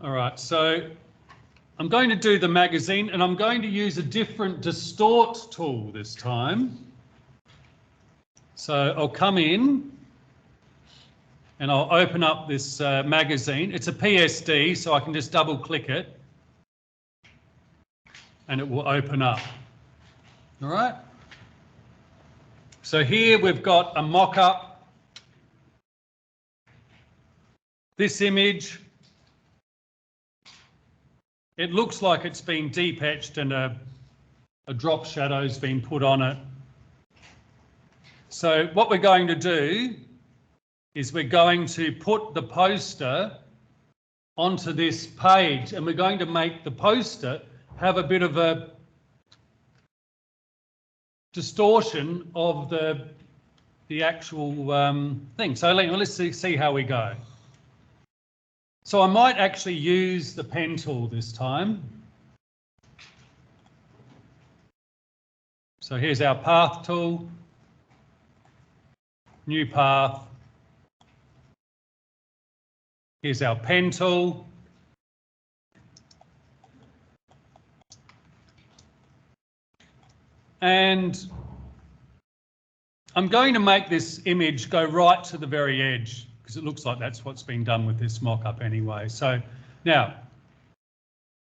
All right, so I'm going to do the magazine and I'm going to use a different distort tool this time. So I'll come in and I'll open up this magazine. It's a PSD, so I can just double click it and it will open up. All right. So here we've got a mock-up. This image, it looks like it's been deep etched and a drop shadow's been put on it. So what we're going to do is we're going to put the poster onto this page and we're going to make the poster have a bit of a distortion of the actual thing. So let's see how we go. So I might actually use the pen tool this time. So here's our path tool, new path. Here's our pen tool. And I'm going to make this image go right to the very edge because it looks like that's what's been done with this mock-up anyway. So now,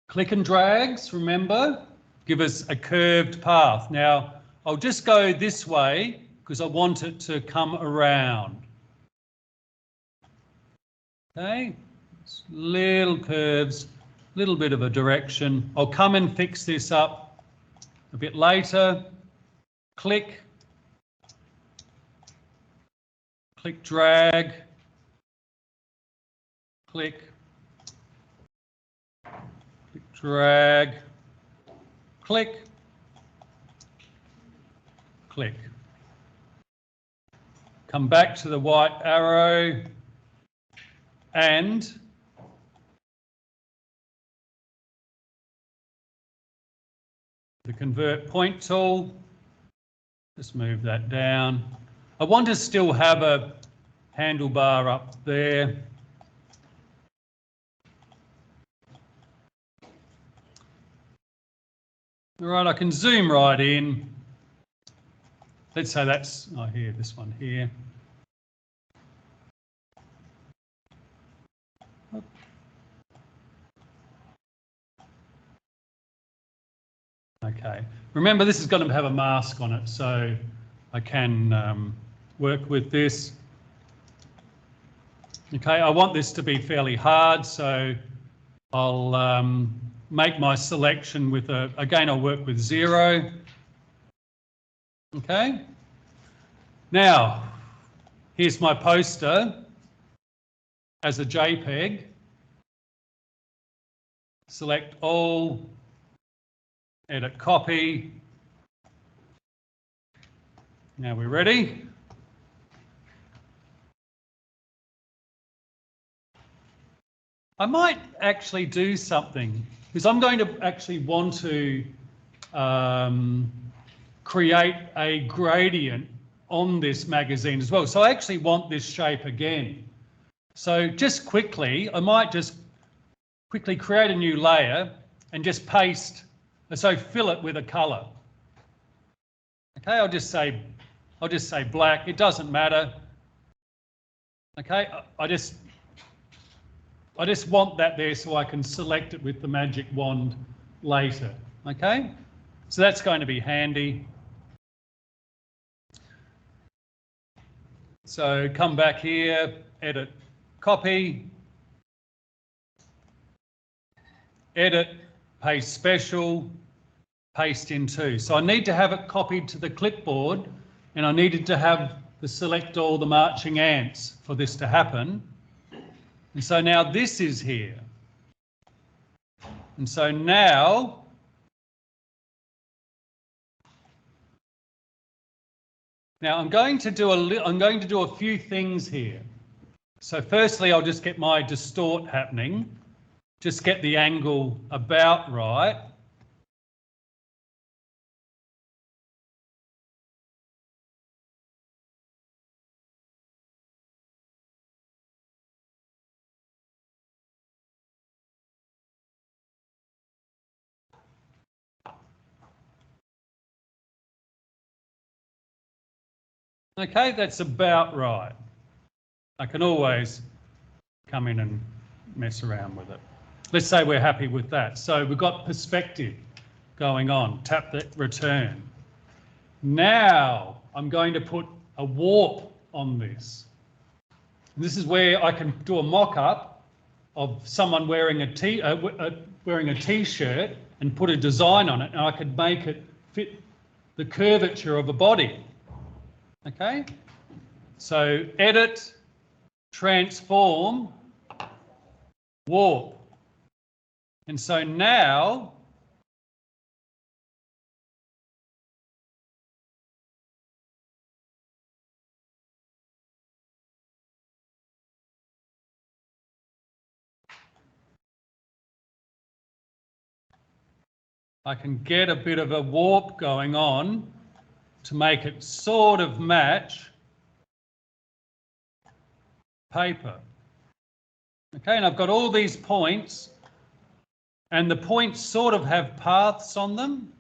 click and drags, remember, give us a curved path. Now, I'll just go this way because I want it to come around. Okay, little curves, little bit of a direction. I'll come and fix this up a bit later. Click, drag, click, drag, click, click. Come back to the white arrow and the convert point tool. Just move that down. I want to still have a handlebar up there. All right, I can zoom right in. Let's say that's, oh, here, this one here. Okay, remember this is going to have a mask on it, so I can work with this. Okay, I want this to be fairly hard, so I'll make my selection with again, I'll work with 0. Okay, now here's my poster as a JPEG. Select all, edit copy. Now we're ready. I might actually do something because I'm going to actually want to create a gradient on this magazine as well. So I actually want this shape again. So just quickly, I might just quickly create a new layer and just paste, so fill it with a colour. Okay, I'll just say black. It doesn't matter. Okay, I just want that there so I can select it with the magic wand later. Okay, so that's going to be handy. So come back here, edit, copy, edit, paste special, paste into. So I need to have it copied to the clipboard and I needed to have the select all the marching ants for this to happen. And so now this is here. And so now I'm going to do a few things here. So firstly, I'll just get my distort happening. Just get the angle about right. Okay, that's about right. I can always come in and mess around with it. Let's say we're happy with that. So we've got perspective going on. Tap the return. Now I'm going to put a warp on this. And this is where I can do a mock-up of someone wearing a t-shirt and put a design on it, and I could make it fit the curvature of a body. Okay? So edit, transform, warp. And so now I can get a bit of a warp going on to make it sort of match paper. Okay, and I've got all these points, and the points sort of have paths on them.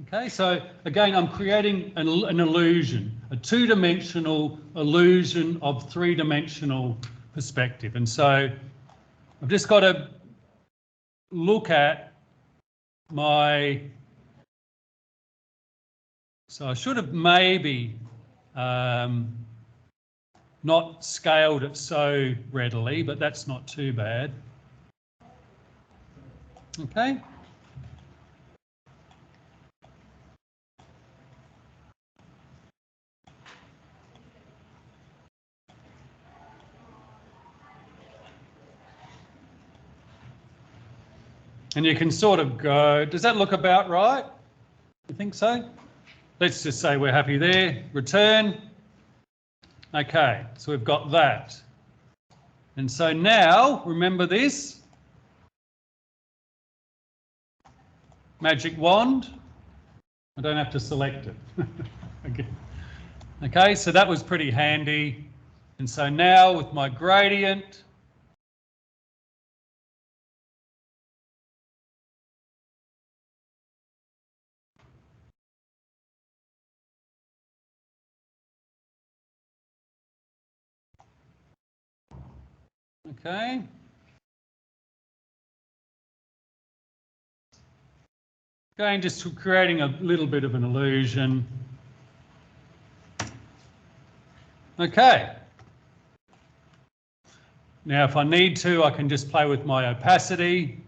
Okay, so again, I'm creating an illusion, a two-dimensional illusion of three-dimensional perspective. And so I've just got to look at my, so I should have maybe not scaled it so readily, but that's not too bad. Okay. And you can sort of go, does that look about right? You think so? Let's just say we're happy there. Return. Okay, so we've got that. And so now, remember this. Magic wand. I don't have to select it. Okay, so that was pretty handy. And so now with my gradient, okay. Again, just creating a little bit of an illusion. Okay. Now, if I need to, I can just play with my opacity.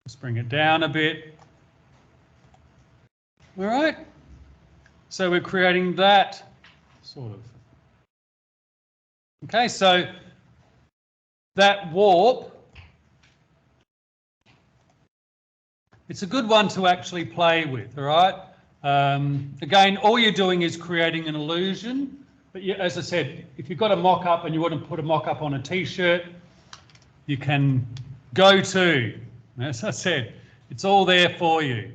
Just bring it down a bit. All right. So we're creating that sort of. Okay, so that warp, it's a good one to actually play with, all right? Again, all you're doing is creating an illusion. But as I said, if you've got a mock-up and you want to put a mock-up on a t-shirt, you can go to, as I said, it's all there for you.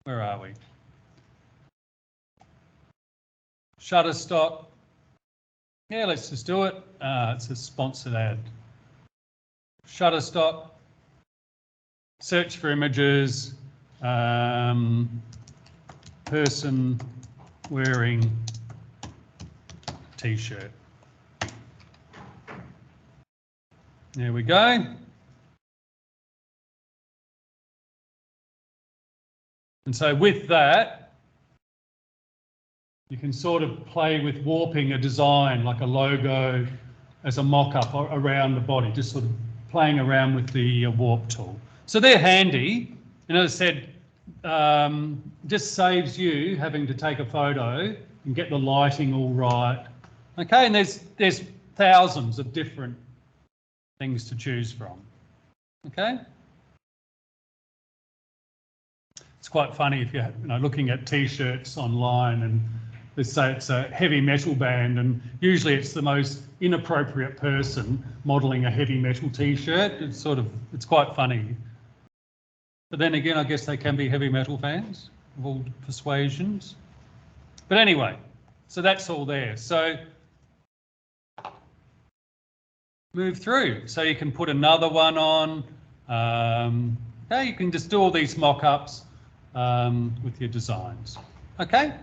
Where are we? Shutterstock. Yeah, let's just do it. It's a sponsored ad. Shutterstock. Search for images. Person wearing t-shirt. There we go. And so with that, you can sort of play with warping a design like a logo as a mock-up around the body, just sort of playing around with the warp tool. So they're handy. And as I said, just saves you having to take a photo and get the lighting all right. Okay, and there's thousands of different things to choose from. Okay. It's quite funny if you're looking at t-shirts online and let's say it's a heavy metal band, and usually it's the most inappropriate person modelling a heavy metal t-shirt. It's quite funny. But then again, I guess they can be heavy metal fans of all persuasions. But anyway, so that's all there. So move through. So you can put another one on. Okay, you can just do all these mock-ups. with your designs. Okay.